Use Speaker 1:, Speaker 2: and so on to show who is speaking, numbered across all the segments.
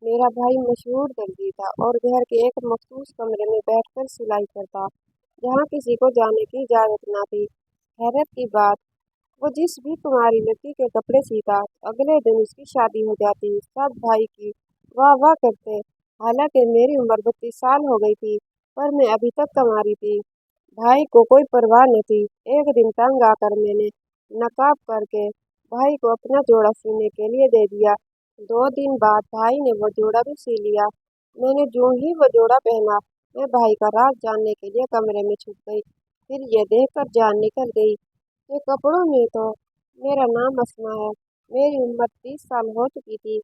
Speaker 1: मेरा भाई मशहूर दर्जी था और घर के एक मखसूस कमरे में बैठकर सिलाई करता, जहाँ किसी को जाने की इजाजत न थी। हैरत की बात, वो जिस भी कुंवारी लड़की के कपड़े सीता, अगले दिन उसकी शादी हो जाती। सब भाई की वाह वाह करते। हालांकि मेरी उम्र 32 साल हो गई थी, पर मैं अभी तक कुंवारी थी। भाई को कोई परवाह न थी। एक दिन तंग आकर मैंने नकाब करके भाई को अपना जोड़ा सीने के लिए दे दिया। 2 दिन बाद भाई ने वो जोड़ा भी सी लिया। मैंने जो ही वो जोड़ा पहना, मैं भाई का राज जानने के लिए कमरे में छुप गई। फिर ये देखकर जान निकल गई कि कपड़ों में तो मेरा नाम असमा है। मेरी उम्र 30 साल हो चुकी थी।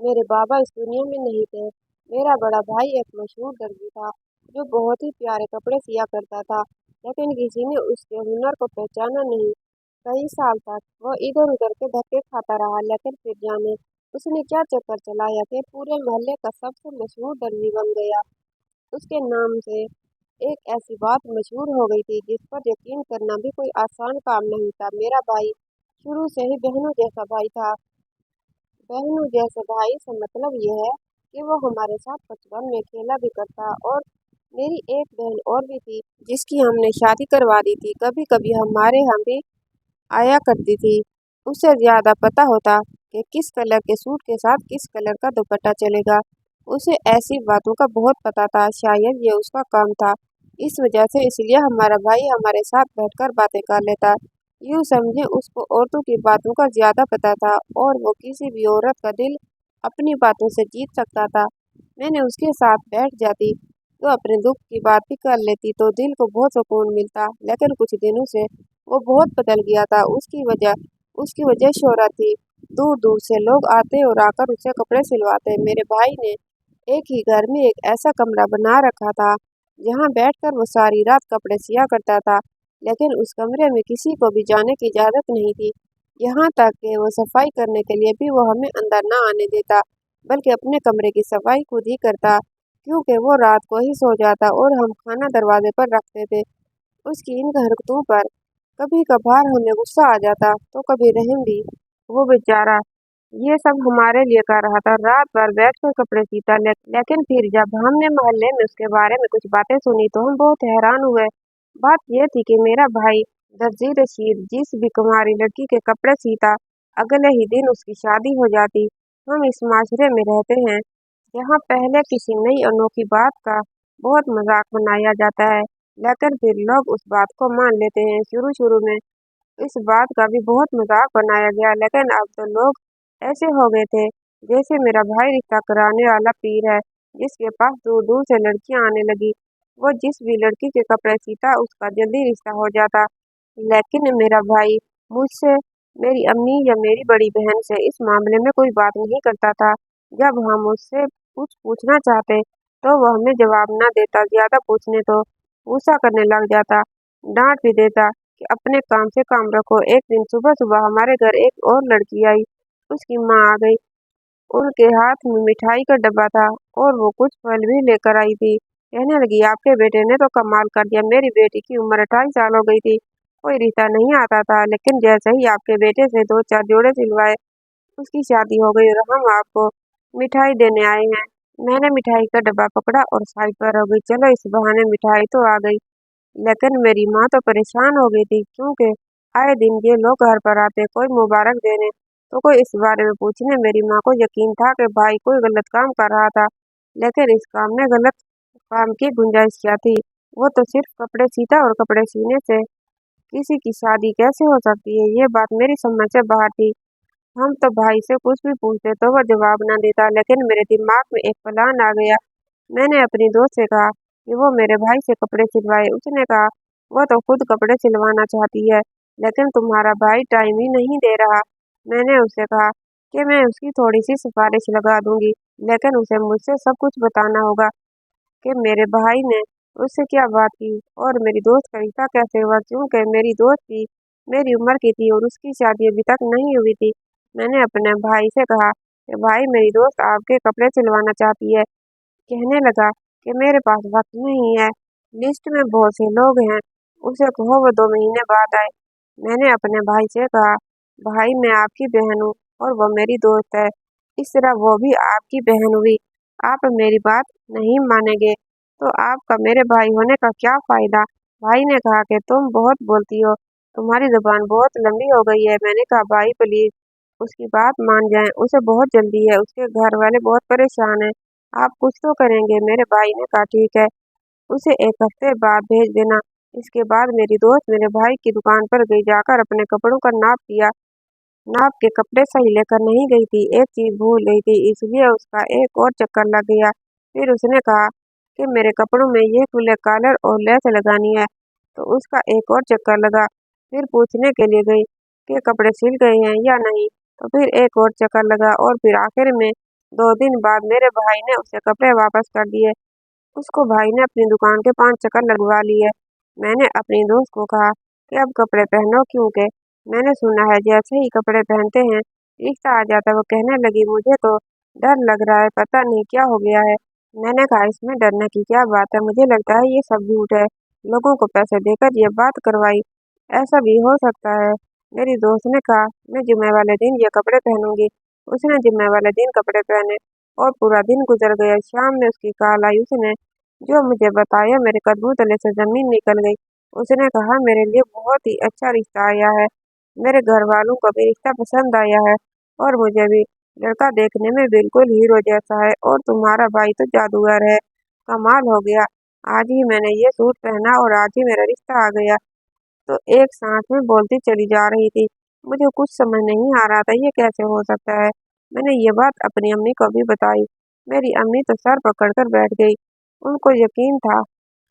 Speaker 1: मेरे बाबा इस दुनिया में नहीं थे। मेरा बड़ा भाई एक मशहूर दर्जी था, जो बहुत ही प्यारे कपड़े सिया करता था, लेकिन किसी ने उसके हुनर को पहचाना नहीं। कई साल तक वो इधर उधर के धक्के खाता रहा, लेकिन फिर जाने उसने क्या चक्कर चलाया कि पूरे मोहल्ले का सबसे मशहूर दर्जी बन गया। उसके नाम से एक ऐसी बात मशहूर हो गई थी जिस पर यकीन करना भी कोई आसान काम नहीं था। मेरा भाई शुरू से ही बहनों जैसा भाई था। बहनों जैसे भाई से मतलब यह है कि वो हमारे साथ बचपन में खेला भी करता। और मेरी एक बहन और भी थी, जिसकी हमने शादी करवा दी थी। कभी कभी हमारे यहाँ भी आया करती थी। उसे ज्यादा पता होता कि किस कलर के सूट के साथ किस कलर का दुपट्टा चलेगा। उसे ऐसी बातों का बहुत पता था, शायद ये उसका काम था। इस वजह से इसलिए हमारा भाई हमारे साथ बैठकर बातें कर लेता। यूं समझे उसको औरतों की बातों का ज्यादा पता था, और वो किसी भी औरत का दिल अपनी बातों से जीत सकता था। मैंने उसके साथ बैठ जाती तो अपने दुख की बात भी कर लेती, तो दिल को बहुत सुकून मिलता। लेकिन कुछ दिनों से वो बहुत बदल गया था। उसकी वजह शोहरत थी। दूर दूर से लोग आते और आकर उसे कपड़े सिलवाते। मेरे भाई ने एक ही घर में एक ऐसा कमरा बना रखा था, जहाँ बैठकर वो सारी रात कपड़े सिया करता था। लेकिन उस कमरे में किसी को भी जाने की इजाजत नहीं थी। यहाँ तक कि वो सफाई करने के लिए भी वो हमें अंदर न आने देता, बल्कि अपने कमरे की सफाई खुद ही करता, क्योंकि वो रात को ही सो जाता और हम खाना दरवाजे पर रखते थे। उसकी इन हरकतों पर कभी कभार हमें गुस्सा आ जाता, तो कभी रहम भी। वो बेचारा ये सब हमारे लिए कर रहा था, रात भर बैठकर कपड़े सीता। लेकिन फिर जब हमने मोहल्ले में उसके बारे में कुछ बातें सुनी तो हम बहुत हैरान हुए। बात यह थी कि मेरा भाई दर्जी रशीद जिस भी कुंवारी लड़की के कपड़े सीता, अगले ही दिन उसकी शादी हो जाती। हम इस माशरे में रहते हैं जहाँ पहले किसी नई अनोखी बात का बहुत मजाक बनाया जाता है, लेकिन फिर लोग उस बात को मान लेते हैं। शुरू शुरू में इस बात का भी बहुत मजाक बनाया गया, लेकिन अब तो लोग ऐसे हो गए थे जैसे मेरा भाई रिश्ता कराने वाला पीर है, जिसके पास दूर दूर से लड़कियां आने लगी। वो जिस भी लड़की के कपड़े सीता, उसका जल्दी रिश्ता हो जाता। लेकिन मेरा भाई मुझसे, मेरी अम्मी या मेरी बड़ी बहन से इस मामले में कोई बात नहीं करता था। जब हम उससे कुछ पूछना चाहते तो वह हमें जवाब न देता, ज्यादा पूछने तो गुस्सा करने लग जाता, डांट भी देता कि अपने काम से काम रखो। एक दिन सुबह सुबह हमारे घर एक और लड़की आई। उसकी माँ आ गई। उनके हाथ में मिठाई का डब्बा था और वो कुछ फल भी लेकर आई थी। कहने लगी, आपके बेटे ने तो कमाल कर दिया। मेरी बेटी की उम्र 28 साल हो गई थी। कोई रिश्ता नहीं आता था, लेकिन जैसे ही आपके बेटे से दो चार जोड़े सिलवाए, उसकी शादी हो गई और हम आपको मिठाई देने आए हैं। मैंने मिठाई का डब्बा पकड़ा और साइड पर हो गई। चलो इस बहाने मिठाई तो आ गई। लेकिन मेरी माँ तो परेशान हो गई थी, क्योंकि आए दिन ये लोग घर पर आते, कोई मुबारक देने तो कोई इस बारे में पूछने। मेरी माँ को यकीन था कि भाई कोई गलत काम कर रहा था, लेकिन इस काम में गलत काम की गुंजाइश क्या थी? वो तो सिर्फ कपड़े सीता, और कपड़े सीने से किसी की शादी कैसे हो सकती है? ये बात मेरी समझ से बाहर थी। हम तो भाई से कुछ भी पूछते तो वह जवाब न देता, लेकिन मेरे दिमाग में एक प्लान आ गया। मैंने अपनी दोस्त से कहा कि वो मेरे भाई से कपड़े सिलवाए। उसने कहा, वो तो खुद कपड़े सिलवाना चाहती है, लेकिन तुम्हारा भाई टाइम ही नहीं दे रहा। मैंने उससे कहा कि मैं उसकी थोड़ी सी सिफारिश लगा दूंगी, लेकिन उसे मुझसे सब कुछ बताना होगा कि मेरे भाई ने उससे क्या बात की और मेरी दोस्त का रिश्ता कैसे हुआ, क्योंकि मेरी दोस्त भी मेरी उम्र की थी और उसकी शादी अभी तक नहीं हुई थी। मैंने अपने भाई से कहा कि भाई, मेरी दोस्त आपके कपड़े सिलवाना चाहती है। कहने लगा कि मेरे पास वक्त नहीं है, लिस्ट में बहुत से लोग हैं, उसे कहो वो 2 महीने बाद आए। मैंने अपने भाई से कहा, भाई मैं आपकी बहन हूँ और वो मेरी दोस्त है, इस तरह वो भी आपकी बहन हुई। आप मेरी बात नहीं मानेंगे तो आपका मेरे भाई होने का क्या फायदा। भाई ने कहा कि तुम बहुत बोलती हो, तुम्हारी जुबान बहुत लंबी हो गई है। मैंने कहा भाई प्लीज उसकी बात मान जाएं, उसे बहुत जल्दी है, उसके घर वाले बहुत परेशान हैं, आप कुछ तो करेंगे। मेरे भाई ने कहा ठीक है, उसे 1 हफ्ते बाद भेज देना। इसके बाद मेरी दोस्त मेरे भाई की दुकान पर गई, जाकर अपने कपड़ों का नाप लिया। नाप के कपड़े सही लेकर नहीं गई थी, एक चीज भूल गई थी, इसलिए उसका एक और चक्कर लग गया। फिर उसने कहा कि मेरे कपड़ों में ये खुले कॉलर और लेस लगानी है, तो उसका एक और चक्कर लगा। फिर पूछने के लिए गई कि कपड़े सिल गए हैं या नहीं, तो फिर एक और चक्कर लगा और फिर आखिर में 2 दिन बाद मेरे भाई ने उसे कपड़े वापस कर दिए। उसको भाई ने अपनी दुकान के 5 चक्कर लगवा लिए। मैंने अपनी दोस्त को कहा कि अब कपड़े पहनो, क्योंकि मैंने सुना है जैसे ही कपड़े पहनते हैं रिश्ता आ जाता है। वो कहने लगी मुझे तो डर लग रहा है, पता नहीं क्या हो गया है। मैंने कहा इसमें डरने की क्या बात है, मुझे लगता है ये सब झूठ है, लोगों को पैसे देकर ये बात करवाई, ऐसा भी हो सकता है। मेरी दोस्त ने कहा मैं जुम्मे वाले दिन ये कपड़े पहनूंगी। उसने जुम्मे वाले दिन कपड़े पहने और पूरा दिन गुजर गया। शाम में उसकी कॉल आई, उसने जो मुझे बताया मेरे कदमों तले से जमीन निकल गई। उसने कहा मेरे लिए बहुत ही अच्छा रिश्ता आया है, मेरे घर वालों को भी रिश्ता पसंद आया है और मुझे भी लड़का देखने में बिल्कुल हीरो जैसा है और तुम्हारा भाई तो जादूगर है, कमाल हो गया। आज ही मैंने ये सूट पहना और आज ही मेरा रिश्ता आ गया। तो एक सांस में बोलती चली जा रही थी। मुझे कुछ समझ नहीं आ रहा था ये कैसे हो सकता है। मैंने ये बात अपनी अम्मी को भी बताई। मेरी अम्मी तो सर पकड़कर बैठ गई। उनको यकीन था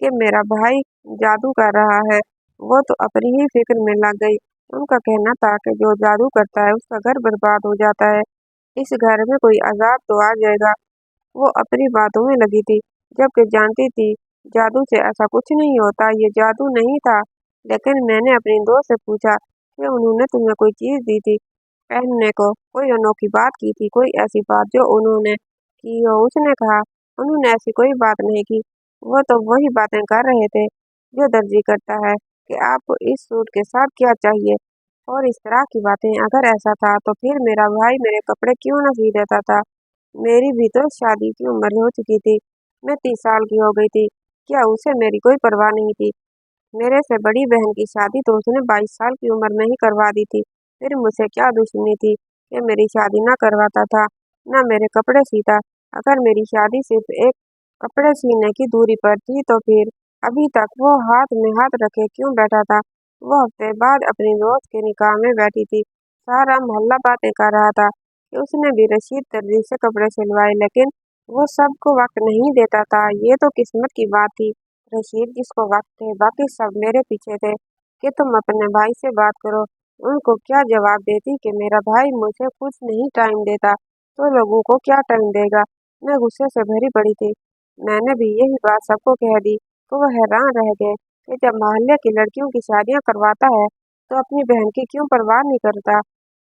Speaker 1: कि मेरा भाई जादू कर रहा है। वो तो अपनी ही फिक्र में लग गई। उनका कहना था कि जो जादू करता है उसका घर बर्बाद हो जाता है, इस घर में कोई अजाब तो आ जाएगा। वो अपनी बातों में लगी थी, जबकि जानती थी जादू से ऐसा कुछ नहीं होता। ये जादू नहीं था। लेकिन मैंने अपनी दोस्त से पूछा कि उन्होंने तुम्हें कोई चीज दी थी पहनने को, कोई अनोखी बात की थी, कोई ऐसी बात जो उन्होंने की हो। उसने कहा उन्होंने ऐसी कोई बात नहीं की, वो तो वही बातें कर रहे थे जो दर्जी करता है कि आपको इस सूट के साथ क्या चाहिए और इस तरह की बातें। अगर ऐसा था तो फिर मेरा भाई मेरे कपड़े क्यों न सी देता था। मेरी भी तो शादी की उम्र हो चुकी थी, मैं 30 साल की हो गई थी, क्या उसे मेरी कोई परवाह नहीं थी। मेरे से बड़ी बहन की शादी तो उसने 22 साल की उम्र में ही करवा दी थी। फिर मुझसे क्या दुश्मनी थी कि मेरी शादी ना करवाता था, ना मेरे कपड़े सीता। अगर मेरी शादी सिर्फ एक कपड़े सीने की दूरी पर थी तो फिर अभी तक वो हाथ में हाथ रखे क्यों बैठा था। वो हफ्ते बाद अपनी दोस्त के निकाह में बैठी थी। सारा मोहल्ला बातें कर रहा था कि उसने भी रशीद दर्जी से कपड़े सिलवाए, लेकिन वो सबको वक्त नहीं देता था। ये तो किस्मत की बात थी। रशीद जिसको वक्त थे, बाकी सब मेरे पीछे थे कि तुम अपने भाई से बात करो। उनको क्या जवाब देती कि मेरा भाई मुझे कुछ नहीं टाइम देता तो लोगों को क्या टाइम देगा। मैं गुस्से से भरी पड़ी थी। मैंने भी यही बात सबको कह दी तो वह हैरान रह गए कि जब मोहल्ले की लड़कियों की शादियां करवाता है तो अपनी बहन की क्यों परवाह नहीं करता।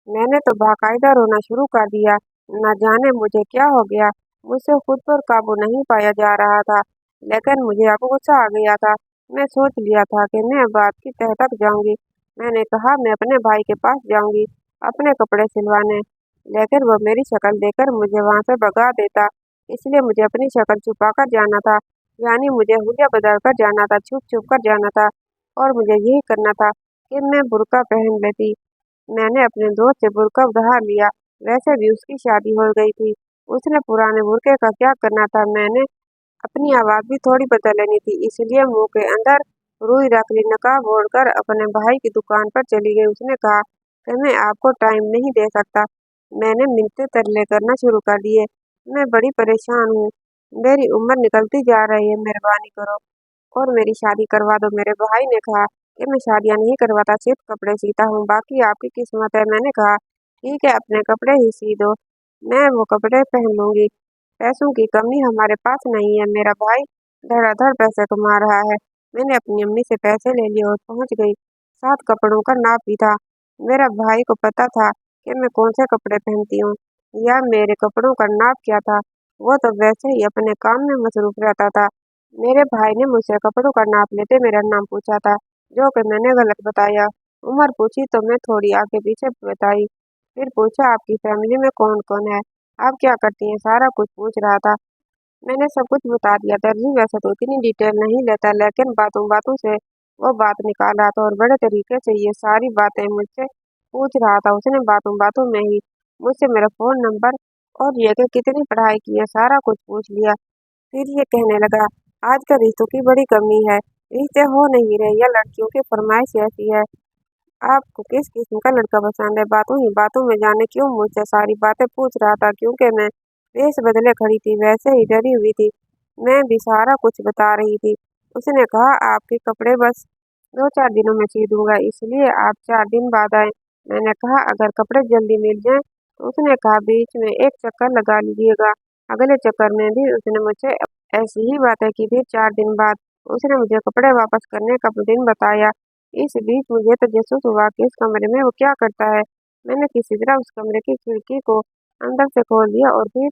Speaker 1: मैंने तो बाकायदा रोना शुरू कर दिया। न जाने मुझे क्या हो गया, मुझसे खुद पर काबू नहीं पाया जा रहा था। लेकिन मुझे अब गुस्सा आ गया था। मैं सोच लिया था कि मैं बात की तह तक जाऊंगी। मैंने कहा मैं अपने भाई के पास जाऊंगी अपने कपड़े सिलवाने, लेकिन वो मेरी शक्ल देखकर मुझे वहां से भगा देता। इसलिए मुझे अपनी शक्ल छुपा कर जाना था, यानी मुझे हुलिया बदल कर जाना था, छुप छुप कर जाना था। और मुझे यही करना था कि मैं बुर्का पहन लेती। मैंने अपने दोस्त से बुर्का उधार लिया। वैसे भी उसकी शादी हो गई थी, उसने पुराने बुर्के का क्या करना था। मैंने अपनी आवाज भी थोड़ी बदल लेनी थी, इसलिए मुंह के अंदर रुई रख ली। नकाब ओढ़कर अपने भाई की दुकान पर चली गई। उसने कहा कि मैं आपको टाइम नहीं दे सकता। मैंने मिन्नतें तरले करना शुरू कर दिए, मैं बड़ी परेशान हूँ, मेरी उम्र निकलती जा रही है, मेहरबानी करो और मेरी शादी करवा दो। मेरे भाई ने कहा कि मैं शादियां नहीं करवाता, सिर्फ कपड़े सीता हूँ, बाकी आपकी किस्मत है। मैंने कहा ठीक है, अपने कपड़े ही सी दो, मैं वो कपड़े पहन लूंगी। पैसों की कमी हमारे पास नहीं है, मेरा भाई धड़ाधड़ पैसे कमा रहा है। मैंने अपनी अम्मी से पैसे ले लिए और पहुंच गई। साथ कपड़ों का नाप भी था। मेरा भाई को पता था कि मैं कौन से कपड़े पहनती हूँ या मेरे कपड़ों का नाप क्या था। वो तो वैसे ही अपने काम में मसरूफ रहता था। मेरे भाई ने मुझसे कपड़ों का नाप लेते मेरा नाम पूछा था, जो कि मैंने गलत बताया। उम्र पूछी तो मैं थोड़ी आगे पीछे बताई। फिर पूछा आपकी फैमिली में कौन कौन है। आप क्या करती हैं, सारा कुछ पूछ रहा था। मैंने सब कुछ बता दिया। दर्जी वैसे तो इतनी डिटेल नहीं लेता, लेकिन बातों बातों से वो बात निकाल रहा था और बड़े तरीके से ये सारी बातें मुझसे पूछ रहा था। उसने बातों बातों में ही मुझसे मेरा फोन नंबर और ये कि कितनी पढ़ाई की है सारा कुछ पूछ लिया। फिर ये कहने लगा, आजकल रिश्तों की बड़ी कमी है, रिश्ते हो नहीं रहे, या लड़कियों की फरमाइश ऐसी है। आपको किस किस्म का लड़का पसंद है? बातों ही बातों में जाने क्यों मुझसे सारी बातें पूछ रहा था। क्योंकि मैं वेश बदले खड़ी थी, वैसे ही डरी हुई थी। मैं भी सारा कुछ बता रही थी। उसने कहा, आपके कपड़े बस 2-4 दिनों में सी दूंगा, इसलिए आप 4 दिन बाद आए। मैंने कहा, अगर कपड़े जल्दी मिल जाएं तो। उसने कहा, बीच में एक चक्कर लगा लीजिएगा। अगले चक्कर में भी उसने मुझसे ऐसी ही बातें की। फिर 4 दिन बाद उसने मुझे कपड़े वापस करने का दिन बताया। इस बीच मुझे तजस्सुस हुआ कि इस कमरे में वो क्या करता है। मैंने किसी तरह उस कमरे की खिड़की को अंदर से खोल दिया और फिर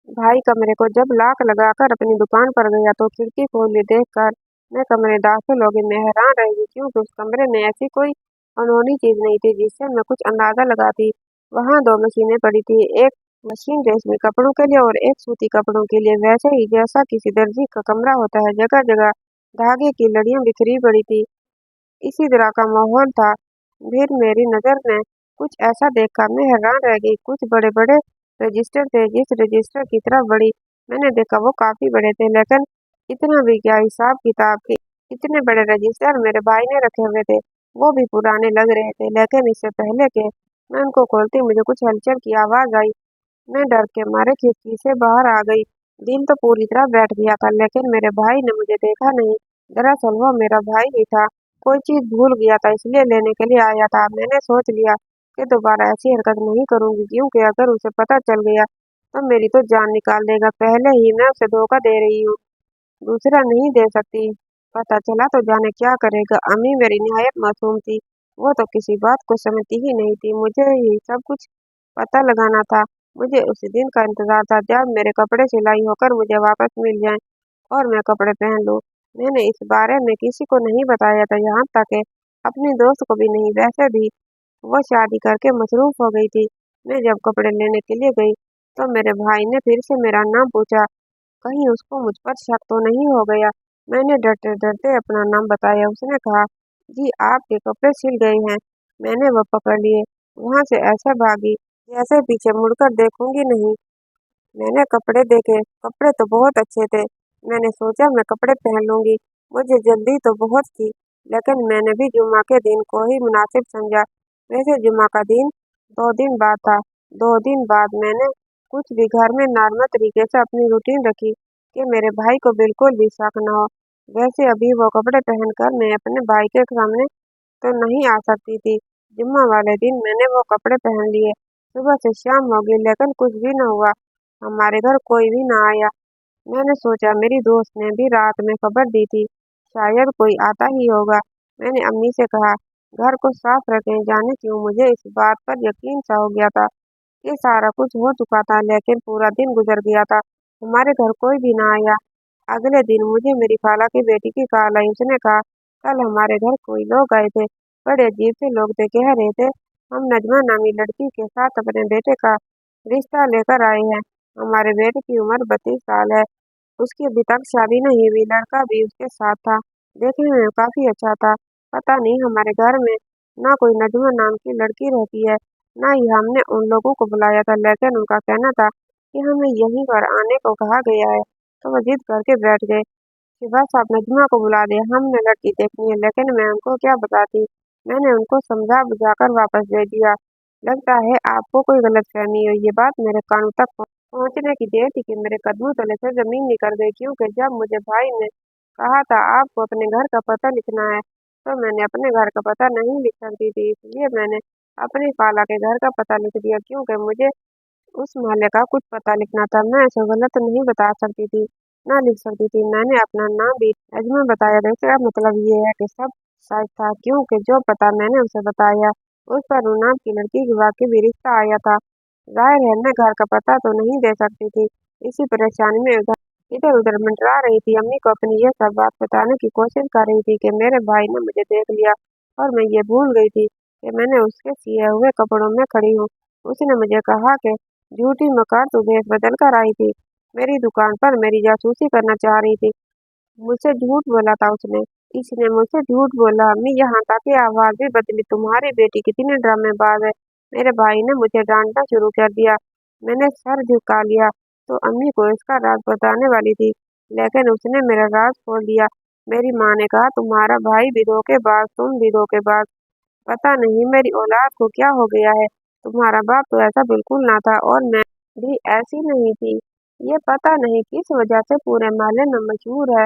Speaker 1: भाई कमरे को जब लॉक लगाकर अपनी दुकान पर गया तो खिड़की खोली देखकर मैं कमरे दाखिल हो गई। मैं हैरान रह गई क्योंकि उस कमरे में ऐसी कोई अनहोनी चीज नहीं थी जिससे मैं कुछ अंदाजा लगाती। वहां 2 मशीनें पड़ी थी, एक मशीन रेशमी कपड़ों के लिए और एक सूती कपड़ों के लिए, वैसे ही जैसा किसी दर्जी का कमरा होता है। जगह जगह धागे की लड़ियां बिखरी पड़ी थी, इसी तरह का माहौल था। फिर मेरी नज़र ने कुछ ऐसा देखा, मैं हैरान रह गई। कुछ बड़े-बड़े रजिस्टर थे, जिस रजिस्टर की तरफ बढ़ी मैंने देखा वो काफ़ी बड़े थे, लेकिन इतना भी क्या हिसाब-किताब के। इतने बड़े रजिस्टर मेरे भाई ने रखे हुए थे, वो भी पुराने लग रहे थे। लेकिन इससे पहले कि मैं उनको खोलती मुझे कुछ हलचल की आवाज़ आई। मैं डर के मारे खिड़की से बाहर आ गई। दिल तो पूरी तरह बैठ गया था, लेकिन मेरे भाई ने मुझे देखा नहीं। दरअसल वो मेरा भाई ही था, कोई चीज भूल गया था इसलिए लेने के लिए आया था। मैंने सोच लिया कि दोबारा ऐसी हरकत नहीं करूंगी, क्योंकि अगर उसे पता चल गया तो मेरी तो जान निकाल देगा। पहले ही मैं उसे धोखा दे रही हूँ, दूसरा नहीं दे सकती। पता चला तो जाने क्या करेगा। अम्मी मेरी निहायत मासूम थी, वो तो किसी बात को समझती ही नहीं थी। मुझे ही सब कुछ पता लगाना था। मुझे उस दिन का इंतजार था जब मेरे कपड़े सिलाई होकर मुझे वापस मिल जाएं और मैं कपड़े पहन लूं। मैंने इस बारे में किसी को नहीं बताया था, यहाँ तक कि अपनी दोस्त को भी नहीं। वैसे भी वो शादी करके मसरूफ हो गई थी। मैं जब कपड़े लेने के लिए गई तो मेरे भाई ने फिर से मेरा नाम पूछा, कहीं उसको मुझ पर शक तो नहीं हो गया। मैंने डरते डरते अपना नाम बताया। उसने कहा, जी आपके कपड़े सिल गए हैं। मैंने वो पकड़ लिए, वहां से ऐसे भागी जैसे पीछे मुड़कर देखूंगी नहीं। मैंने कपड़े देखे, कपड़े तो बहुत अच्छे थे। मैंने सोचा मैं कपड़े पहन लूंगी, मुझे जल्दी तो बहुत थी। लेकिन मैंने भी जुम्मा के दिन को ही मुनासिब समझा। वैसे जुम्मा का दिन 2 दिन बाद था। 2 दिन बाद मैंने कुछ भी घर में नॉर्मल तरीके से अपनी रूटीन रखी कि मेरे भाई को बिल्कुल भी शक न हो। वैसे अभी वो कपड़े पहनकर मैं अपने भाई के सामने तो नहीं आ सकती थी। जुम्मा वाले दिन मैंने वो कपड़े पहन लिए। सुबह से शाम हो गई, लेकिन कुछ भी न हुआ। हमारे घर कोई भी ना आया। मैंने सोचा मेरी दोस्त ने भी रात में खबर दी थी, शायद कोई आता ही होगा। मैंने अम्मी से कहा, घर को साफ रखें। जाने क्यों मुझे इस बात पर यकीन सा हो गया था कि सारा कुछ हो चुका था, लेकिन पूरा दिन गुजर गया था, हमारे घर कोई भी ना आया। अगले दिन मुझे मेरी खाला की बेटी की कॉल आई। उसने कहा, कल हमारे घर कोई लोग आए थे, बड़े अजीब से लोग थे। कह रहे थे हम नजमा नामी लड़की के साथ अपने बेटे का रिश्ता लेकर आए हैं। हमारे बेटे की उम्र 32 साल है, उसकी अभी तक शादी नहीं हुई। लड़का भी उसके साथ था, देखने में काफी अच्छा था। पता नहीं हमारे घर में ना कोई नजमा नाम की लड़की रहती है, ना ही हमने उन लोगों को बुलाया था। लेकिन उनका कहना था कि हमें यहीं पर आने को कहा गया है, तो वो जिद करके बैठ गए कि बस आप नजमा को बुला दे, हमने लड़की देखनी है। लेकिन मैं उनको क्या बताती। मैंने उनको समझा बुझाकर वापस भेज दिया। लगता है आपको कोई गलतफहमी हुई। ये बात मेरे कानों तक पहुंचने की देर थी कि मेरे कदमों तले से जमीन निकल गई, क्योंकि जब मुझे भाई ने कहा था आपको अपने घर का पता लिखना है, तो मैंने अपने घर का पता नहीं लिख सकती थी, इसलिए मैंने अपनी खाला के घर का पता लिख दिया। क्योंकि मुझे उस मोहल्ले का कुछ पता लिखना था, मैं ऐसे गलत नहीं बता सकती थी, ना लिख सकती थी। मैंने अपना नाम भी नजमा बताया था। इसका मतलब ये है कि सब सच था, क्योंकि जो पता मैंने उसे बताया उस पर उन नाम की लड़की की वाकई भी रिश्ता आया था। जाहिर है मैं घर का पता तो नहीं दे सकती थी। इसी परेशानी में इधर उधर मंडरा रही थी। अम्मी को अपनी ये सब बात बताने की कोशिश कर रही थी कि मेरे भाई ने मुझे देख लिया और मैं ये भूल गई थी कि मैंने उसके सिए हुए कपड़ों में खड़ी हूँ। उसने मुझे कहा कि झूठी मकार तो भेष बदल कर आई थी। मेरी दुकान पर मेरी जासूसी करना चाह रही थी। मुझसे झूठ बोला था उसने। इसने मुझसे झूठ बोला। अम्मी यहाँ तक कि आवाज भी बदली। तुम्हारी बेटी कितनी ड्रामेबाज है। मेरे भाई ने मुझे डांटना शुरू कर दिया। मैंने सर झुका लिया तो अम्मी को इसका राज बताने वाली थी, लेकिन उसने मेरा राज खोल दिया। मेरी माँ ने कहा, तुम्हारा भाई भी धोखेबाज, तुम भी धोखेबाज। पता नहीं मेरी औलाद को क्या हो गया है। तुम्हारा बाप तो ऐसा बिल्कुल ना था और मैं भी ऐसी नहीं थी। ये पता नहीं किस वजह से पूरे मोहल्ले में मशहूर है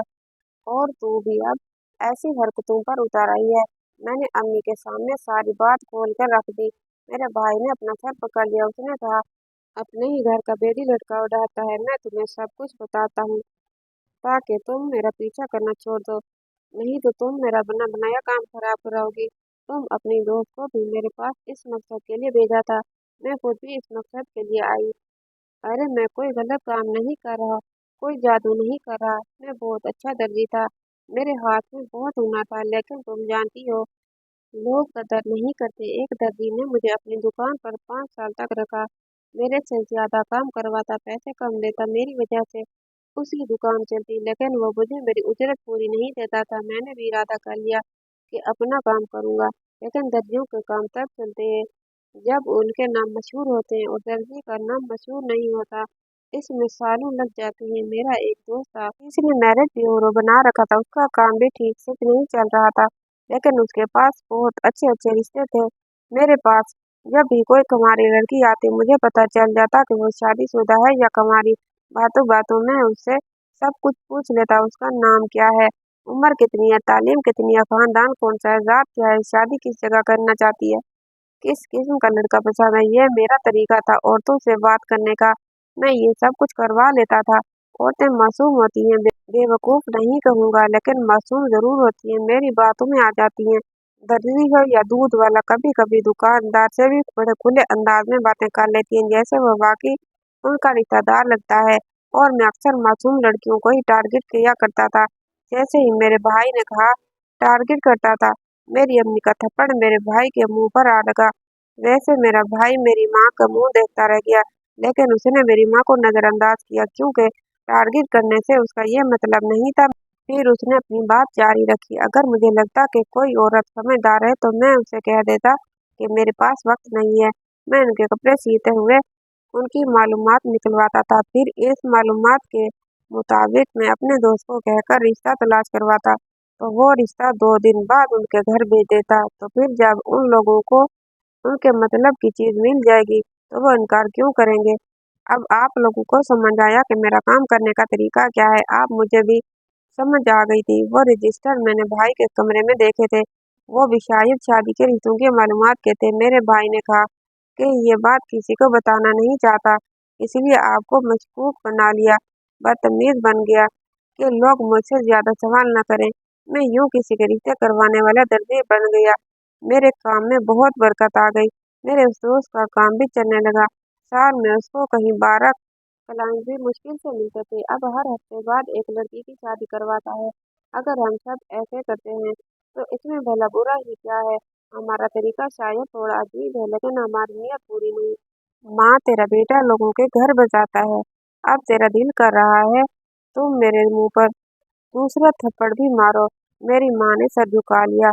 Speaker 1: और तू भी अब ऐसी हरकतों पर उतर आई है। मैंने अम्मी के सामने सारी बात खोल कर रख दी। मेरे भाई ने अपना सर पकड़ लिया। उसने कहा, अपने ही घर का बेदी लटका उड़ाता है। मैं तुम्हें सब कुछ बताता हूँ ताकि तुम मेरा पीछा करना छोड़ दो, नहीं तो तुम मेरा बना बनाया काम खराब कराओगी। तुम अपनी दोस्त को भी मेरे पास इस मकसद के लिए भेजा था। मैं खुद भी इस मकसद के लिए आई। अरे मैं कोई गलत काम नहीं कर रहा, कोई जादू नहीं कर रहा। मैं बहुत अच्छा दर्जी था। मेरे हाथ में बहुत हुनर था, लेकिन तुम जानती हो लोग कदर नहीं करते। एक दर्जी ने मुझे अपनी दुकान पर 5 साल तक रखा। मेरे से ज्यादा काम करवाता, पैसे कम लेता। मेरी वजह से उसकी दुकान चलती, लेकिन वो मुझे मेरी उजरत पूरी नहीं देता था। मैंने भी इरादा कर लिया कि अपना काम करूंगा, लेकिन दर्जियों के काम तब चलते हैं जब उनके नाम मशहूर होते हैं और दर्जी का नाम मशहूर नहीं होता। इसमें सालों लग जाते हैं। मेरा एक दोस्त था, जिसने मैरिज ब्यूरो बना रखा था। उसका काम भी ठीक से नहीं चल रहा था, लेकिन उसके पास बहुत अच्छे अच्छे रिश्ते थे। मेरे पास जब भी कोई कुंवारी लड़की आती, मुझे पता चल जाता कि वो शादीशुदा है या कुंवारी। बातों बातों में उससे सब कुछ पूछ लेता। उसका नाम क्या है, उम्र कितनी है, तालीम कितनी है, खानदान कौन सा है, जात क्या है, शादी किस जगह करना चाहती है, किस किस्म का लड़का पसंद है। ये मेरा तरीका था औरतों से बात करने का। मैं ये सब कुछ करवा लेता था। औरतें मासूम होती हैं, बेवकूफ नहीं कहूंगा, लेकिन मासूम जरूर होती हैं, मेरी बातों में आ जाती हैं। दर्जी हो या दूध वाला, कभी कभी दुकानदार से भी बड़े खुले अंदाज में बातें कर लेती हैं, जैसे वो वाकई उनका रिश्तेदार लगता है। और मैं अक्सर मासूम लड़कियों को ही टारगेट किया करता था, जैसे ही मेरे भाई ने कहा टारगेट करता था। मेरी अम्मी का थप्पड़ मेरे भाई के मुंह पर आ लगा। वैसे मेरा भाई मेरी माँ का मुंह देखता रह गया, लेकिन उसने मेरी माँ को नजरअंदाज किया, क्योंकि टारगेट करने से उसका ये मतलब नहीं था। फिर उसने अपनी बात जारी रखी, अगर मुझे लगता कि कोई औरत समझदार है तो मैं उसे कह देता कि मेरे पास वक्त नहीं है। मैं उनके कपड़े सीते हुए उनकी मालूमात निकलवाता था। फिर इस मालूमात के मुताबिक मैं अपने दोस्त को कहकर रिश्ता तलाश करवाता, तो वो रिश्ता 2 दिन बाद उनके घर भेज देता। तो फिर जब उन लोगों को उनके मतलब की चीज मिल जाएगी तो वो इनकार क्यों करेंगे। अब आप लोगों को समझ आया कि मेरा काम करने का तरीका क्या है। आप मुझे भी समझ आ गई थी। वो रजिस्टर मैंने भाई के कमरे में देखे थे, वो भी शायद शादी के रिश्तों की मालूमात के थे। मेरे भाई ने कहा कि ये बात किसी को बताना नहीं चाहता, इसलिए आपको मशकूक बना लिया, बदतमीज बन गया कि लोग मुझसे ज्यादा सवाल न करें। मैं यूं किसी के रिश्ते करवाने वाला दर्जी बन गया। मेरे काम में बहुत बरकत आ गई। मेरे उस दोस्त का काम भी चलने लगा। साल में उसको कहीं 12 क्लाइंट भी मुश्किल से मिलते थे। अब हर हफ्ते बाद एक लड़की की शादी करवाता है। अगर हम सब ऐसे करते हैं तो इसमें भला बुरा ही क्या है। हमारा तरीका शायद थोड़ा अजीब है, लेकिन हमारी नीयत पूरी नहीं। माँ, तेरा बेटा लोगों के घर बसाता है। अब तेरा दिल कर रहा है तुम मेरे मुंह पर दूसरा थप्पड़ भी मारो। मेरी माँ ने सर झुका लिया।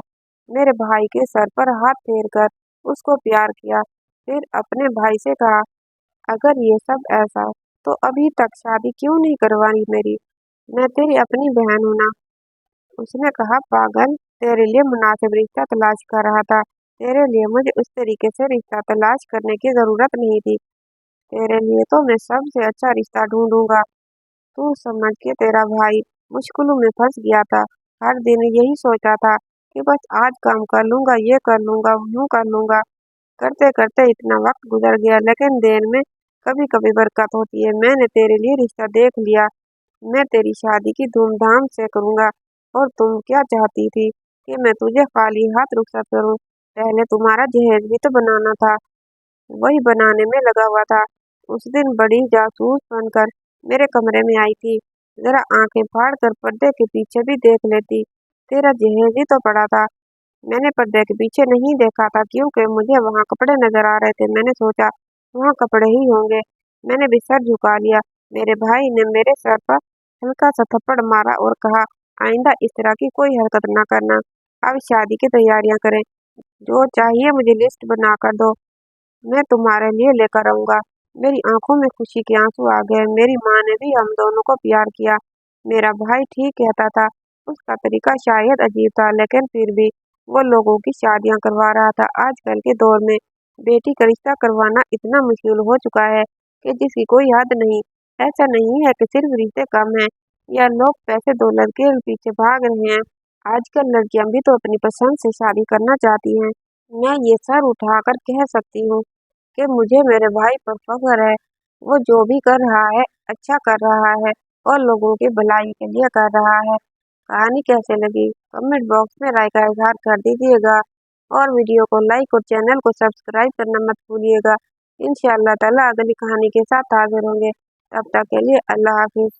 Speaker 1: मेरे भाई के सर पर हाथ फेर कर उसको प्यार किया। फिर अपने भाई से कहा, अगर ये सब ऐसा, तो अभी तक शादी क्यों नहीं करवाई मेरी। मैं तेरी अपनी बहन हूं ना। उसने कहा, पागल, तेरे लिए मुनासिब रिश्ता तलाश कर रहा था। तेरे लिए मुझे उस तरीके से रिश्ता तलाश करने की जरूरत नहीं थी। तेरे लिए तो मैं सबसे अच्छा रिश्ता ढूंढूंगा। तू समझ के तेरा भाई मुश्किलों में फंस गया था। हर दिन यही सोचा था कि बस आज काम कर लूंगा, ये कर लूंगा, यूं कर लूंगा। करते करते इतना वक्त गुजर गया, लेकिन देर में कभी कभी बरकत होती है। मैंने तेरे लिए रिश्ता देख लिया। मैं तेरी शादी की धूमधाम से करूंगा। और तुम क्या चाहती थी कि मैं तुझे खाली हाथ रुखसत करूं। पहले तुम्हारा जहेज भी तो बनाना था, वही बनाने में लगा हुआ था। उस दिन बड़ी जासूस बनकर मेरे कमरे में आई थी। जरा आंखें फाड़ कर पर्दे के पीछे भी देख लेती, तेरा जहेज ही तो पड़ा था। मैंने पर्दे के पीछे नहीं देखा था, क्योंकि मुझे वहां कपड़े नजर आ रहे थे। मैंने सोचा वहां कपड़े ही होंगे। मैंने भी सर झुका लिया। मेरे भाई ने मेरे सर पर हल्का सा थप्पड़ मारा और कहा, आइंदा इस तरह की कोई हरकत ना करना। अब शादी की तैयारियां करें। जो चाहिए मुझे लिस्ट बना कर दो, मैं तुम्हारे लिए लेकर आऊंगा। मेरी आंखों में खुशी के आंसू आ गए। मेरी माँ ने भी हम दोनों को प्यार किया। मेरा भाई ठीक कहता था। उसका तरीका शायद अजीब था, लेकिन फिर भी वो लोगों की शादियां करवा रहा था। आजकल के दौर में बेटी का रिश्ता करवाना इतना मुश्किल हो चुका है कि जिसकी कोई हद नहीं। ऐसा नहीं है कि सिर्फ रिश्ते कम हैं या लोग पैसे दौलत के पीछे भाग रहे हैं। आजकल लड़कियां भी तो अपनी पसंद से शादी करना चाहती हैं। मैं ये सर उठाकर कह सकती हूँ कि मुझे मेरे भाई पर फख्र है। वो जो भी कर रहा है अच्छा कर रहा है और लोगों की भलाई के लिए कर रहा है। कहानी कैसे लगी कमेंट बॉक्स में राय का इजहार कर दीजिएगा और वीडियो को लाइक और चैनल को सब्सक्राइब करना मत भूलिएगा। इंशाअल्लाह ताला अगली कहानी के साथ हाजिर होंगे। तब तक के लिए अल्लाह हाफिज।